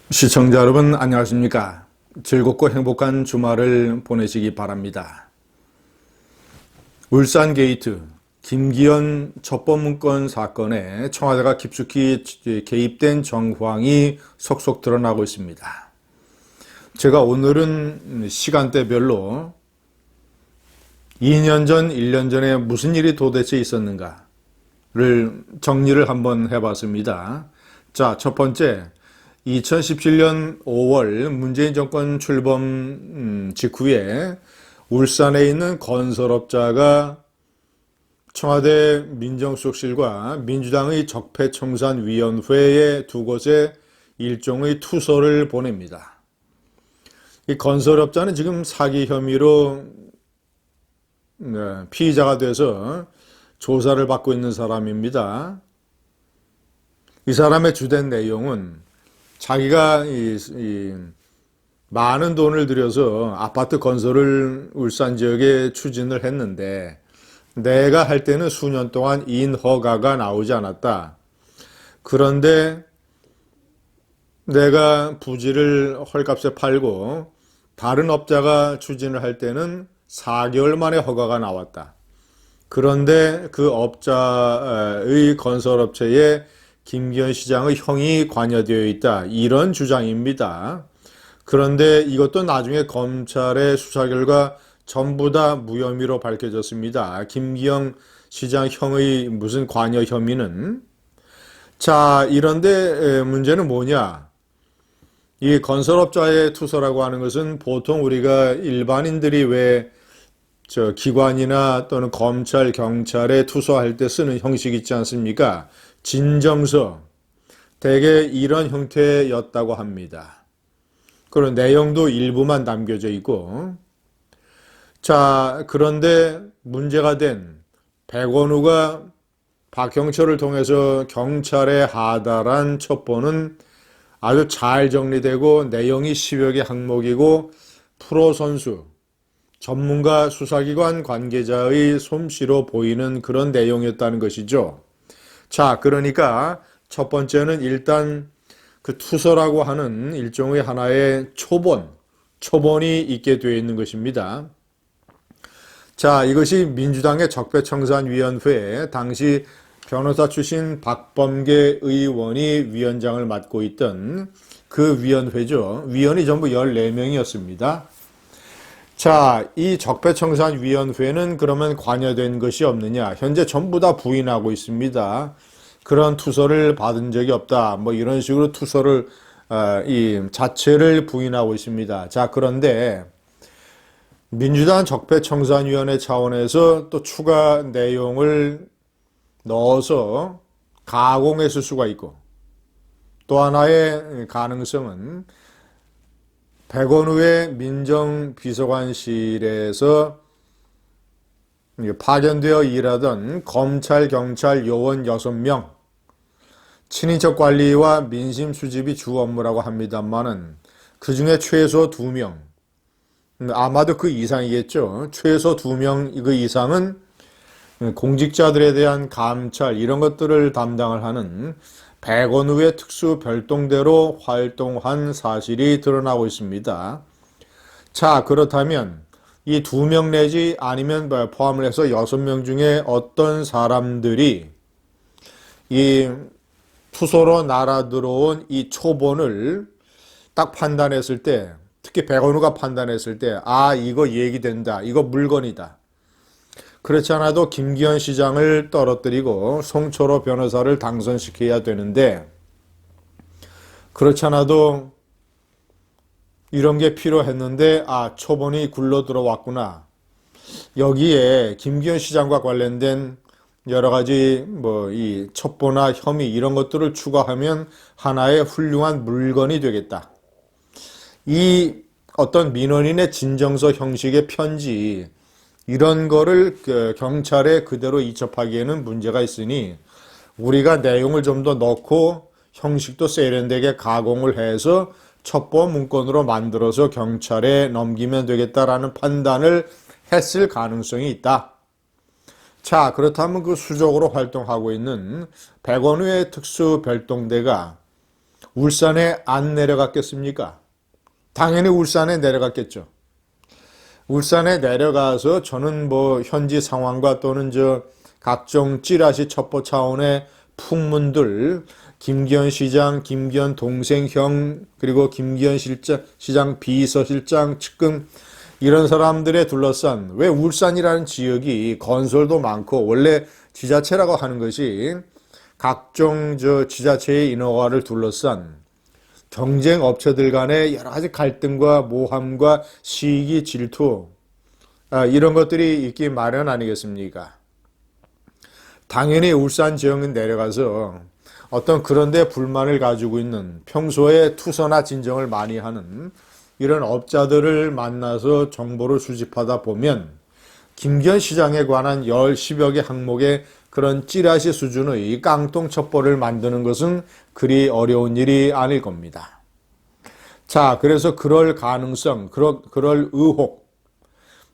시청자 여러분 안녕하십니까? 즐겁고 행복한 주말을 보내시기 바랍니다. 울산 게이트 김기현 첩보문건 사건에 청와대가 깊숙이 개입된 정황이 속속 드러나고 있습니다. 제가 오늘은 시간대별로 2년 전, 1년 전에 무슨 일이 도대체 있었는가를 정리를 한번 해봤습니다. 자, 첫 번째, 2017년 5월 문재인 정권 출범 직후에 울산에 있는 건설업자가 청와대 민정수석실과 민주당의 적폐청산위원회에 두 곳에 일종의 투서를 보냅니다. 이 건설업자는 지금 사기 혐의로 피의자가 돼서 조사를 받고 있는 사람입니다. 이 사람의 주된 내용은 자기가 많은 돈을 들여서 아파트 건설을 울산 지역에 추진을 했는데 내가 할 때는 수년 동안 인허가가 나오지 않았다. 그런데 내가 부지를 헐값에 팔고 다른 업자가 추진을 할 때는 4개월 만에 허가가 나왔다. 그런데 그 업자의 건설업체에 김기현 시장의 형이 관여되어 있다. 이런 주장입니다. 그런데 이것도 나중에 검찰의 수사 결과 전부 다 무혐의로 밝혀졌습니다. 김기현 시장 형의 무슨 관여 혐의는. 자, 이런데 문제는 뭐냐? 이 건설업자의 투서라고 하는 것은 보통 우리가 일반인들이 왜 기관이나 또는 검찰, 경찰에 투서할 때 쓰는 형식 있지 않습니까? 진정서, 대개 이런 형태였다고 합니다. 그런 내용도 일부만 남겨져 있고, 자, 그런데 문제가 된 백원우가 박형철을 통해서 경찰에 하달한 첩보는 아주 잘 정리되고 내용이 10여 개 항목이고 프로 선수, 전문가 수사기관 관계자의 솜씨로 보이는 그런 내용이었다는 것이죠. 자, 그러니까 첫 번째는 일단 그 투서라고 하는 일종의 하나의 초본이 있게 되어 있는 것입니다. 자, 이것이 민주당의 적폐청산위원회 당시 변호사 출신 박범계 의원이 위원장을 맡고 있던 그 위원회죠. 위원이 전부 14명이었습니다. 자, 이 적폐청산위원회는 그러면 관여된 것이 없느냐? 현재 전부 다 부인하고 있습니다. 그런 투서를 받은 적이 없다. 뭐 이런 식으로 투서를 이 자체를 부인하고 있습니다. 자, 그런데 민주당 적폐청산위원회 차원에서 또 추가 내용을 넣어서 가공했을 수가 있고, 또 하나의 가능성은 백원우의 민정비서관실에서 파견되어 일하던 검찰, 경찰 요원 6명, 친인척 관리와 민심 수집이 주 업무라고 합니다만은 그 중에 최소 2명, 아마도 그 이상이겠죠. 최소 2명 그 이상은 공직자들에 대한 감찰 이런 것들을 담당을 하는 백원우의 특수 별동대로 활동한 사실이 드러나고 있습니다. 자, 그렇다면 이 2명 내지 아니면 포함을 해서 6명 중에 어떤 사람들이 이 투소로 날아 들어온 이 초본을 딱 판단했을 때, 특히 백원우가 판단했을 때, 아, 이거 얘기된다. 이거 물건이다. 그렇지 않아도 김기현 시장을 떨어뜨리고 송철호 변호사를 당선시켜야 되는데, 그렇지 않아도 이런 게 필요했는데, 아, 초본이 굴러 들어왔구나. 여기에 김기현 시장과 관련된 여러 가지 이 첩보나 혐의 이런 것들을 추가하면 하나의 훌륭한 물건이 되겠다. 이 어떤 민원인의 진정서 형식의 편지, 이런 거를 경찰에 그대로 이첩하기에는 문제가 있으니 우리가 내용을 좀 더 넣고 형식도 세련되게 가공을 해서 첩보 문건으로 만들어서 경찰에 넘기면 되겠다라는 판단을 했을 가능성이 있다. 자, 그렇다면 그 수적으로 활동하고 있는 백원우의 특수별동대가 울산에 안 내려갔겠습니까? 당연히 울산에 내려갔겠죠. 울산에 내려가서 저는 뭐 현지 상황과 또는 각종 찌라시 첩보 차원의 풍문들, 김기현 시장, 김기현 동생 형, 그리고 김기현 시장 비서실장 측근 이런 사람들에 둘러싼, 왜 울산이라는 지역이 건설도 많고 원래 지자체라고 하는 것이 각종 지자체의 인허가를 둘러싼 경쟁 업체들 간의 여러 가지 갈등과 모함과 시기 질투, 이런 것들이 있기 마련 아니겠습니까? 당연히 울산 지역은 내려가서 어떤 그런 데 불만을 가지고 있는, 평소에 투서나 진정을 많이 하는 이런 업자들을 만나서 정보를 수집하다 보면 김기현 시장에 관한 10여 개 항목의 그런 찌라시 수준의 깡통 첩보를 만드는 것은 그리 어려운 일이 아닐 겁니다. 자, 그래서 그럴 가능성, 그럴 의혹.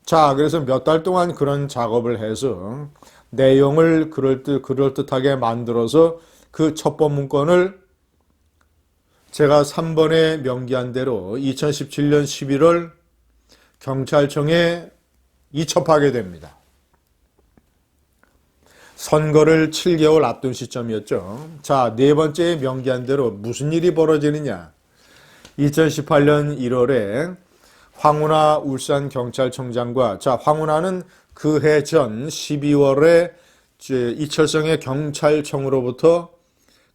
자, 그래서 몇 달 동안 그런 작업을 해서 내용을 그럴듯하게 만들어서 그 첩보 문건을 제가 3번에 명기한 대로 2017년 11월 경찰청에 이첩하게 됩니다. 선거를 7개월 앞둔 시점이었죠. 자, 네 번째 명기한 대로 무슨 일이 벌어지느냐. 2018년 1월에 황운하 울산경찰청장과, 자, 황운하는 그 해 전 12월에 이철성의 경찰청으로부터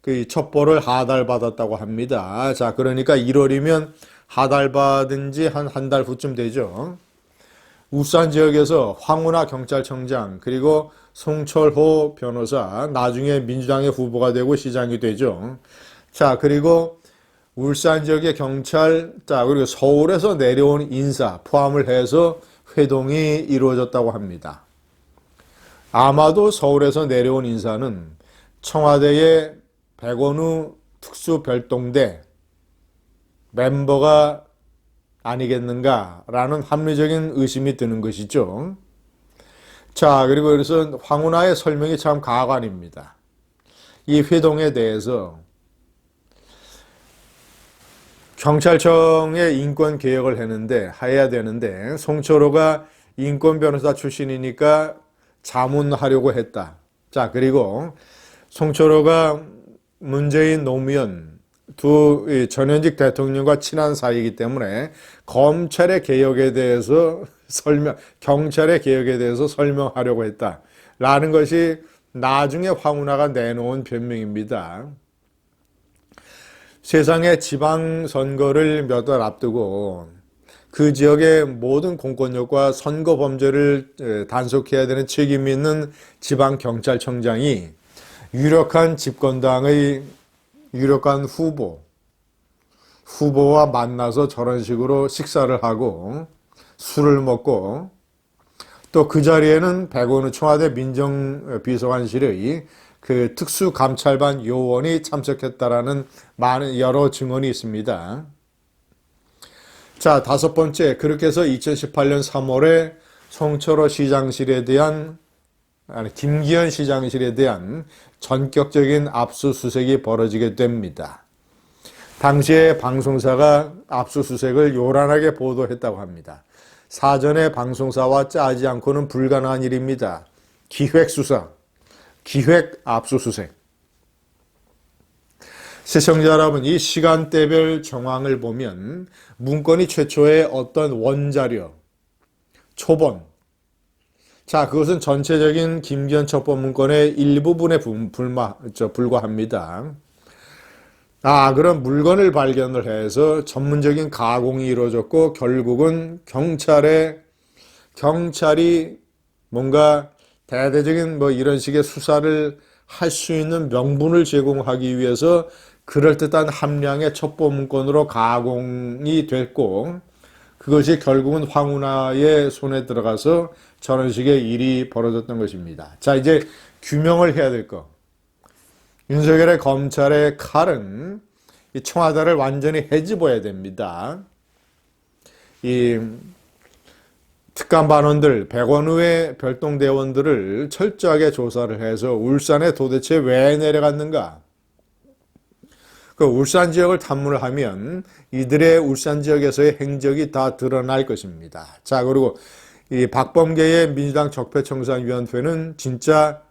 그 첩보를 하달받았다고 합니다. 자, 그러니까 1월이면 하달받은 지 한 달 후쯤 되죠. 울산 지역에서 황운하 경찰청장, 그리고 송철호 변호사, 나중에 민주당의 후보가 되고 시장이 되죠. 자, 그리고 울산 지역의 경찰, 자, 그리고 서울에서 내려온 인사 포함을 해서 회동이 이루어졌다고 합니다. 아마도 서울에서 내려온 인사는 청와대의 백원우 특수별동대 멤버가 아니겠는가라는 합리적인 의심이 드는 것이죠. 자, 그리고 그래서 황운하의 설명이 참 가관입니다. 이 회동에 대해서 경찰청의 인권 개혁을 해야 되는데 송철호가 인권 변호사 출신이니까 자문하려고 했다. 자, 그리고 송철호가 문재인 노무현 두 전현직 대통령과 친한 사이이기 때문에 검찰의 개혁에 대해서 경찰의 개혁에 대해서 설명하려고 했다라는 것이 나중에 황운하가 내놓은 변명입니다. 세상에 지방선거를 몇 달 앞두고 그 지역의 모든 공권력과 선거 범죄를 단속해야 되는 책임이 있는 지방경찰청장이 유력한 집권당의 유력한 후보와 만나서 저런 식으로 식사를 하고 술을 먹고, 또 그 자리에는 백원우 청와대 민정비서관실의 그 특수감찰반 요원이 참석했다라는 많은 여러 증언이 있습니다. 자, 다섯 번째, 그렇게 해서 2018년 3월에 송철호 시장실에 대한, 김기현 시장실에 대한 전격적인 압수수색이 벌어지게 됩니다. 당시에 방송사가 압수수색을 요란하게 보도했다고 합니다. 사전에 방송사와 짜지 않고는 불가능한 일입니다. 기획수사, 기획 압수수색. 시청자 여러분, 이 시간대별 정황을 보면 문건이 최초의 어떤 원자료, 초본, 자, 그것은 전체적인 김기현 첩보 문건의 일부분에 불과합니다. 아, 그런 물건을 발견을 해서 전문적인 가공이 이루어졌고 결국은 경찰이 뭔가 대대적인 이런 식의 수사를 할 수 있는 명분을 제공하기 위해서 그럴듯한 함량의 첩보 문건으로 가공이 됐고, 그것이 결국은 황운하의 손에 들어가서 저런 식의 일이 벌어졌던 것입니다. 자, 이제 규명을 해야 될 거. 윤석열의 검찰의 칼은 이 청와대를 완전히 헤집어야 됩니다. 이 특감반원들, 백원우의 별동대원들을 철저하게 조사를 해서 울산에 도대체 왜 내려갔는가? 그 울산 지역을 탐문을 하면 이들의 울산 지역에서의 행적이 다 드러날 것입니다. 자, 그리고 이 박범계의 민주당 적폐청산위원회는 진짜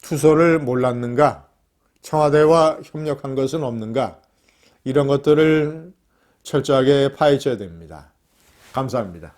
투소를 몰랐는가? 청와대와 협력한 것은 없는가? 이런 것들을 철저하게 파헤쳐야 됩니다. 감사합니다.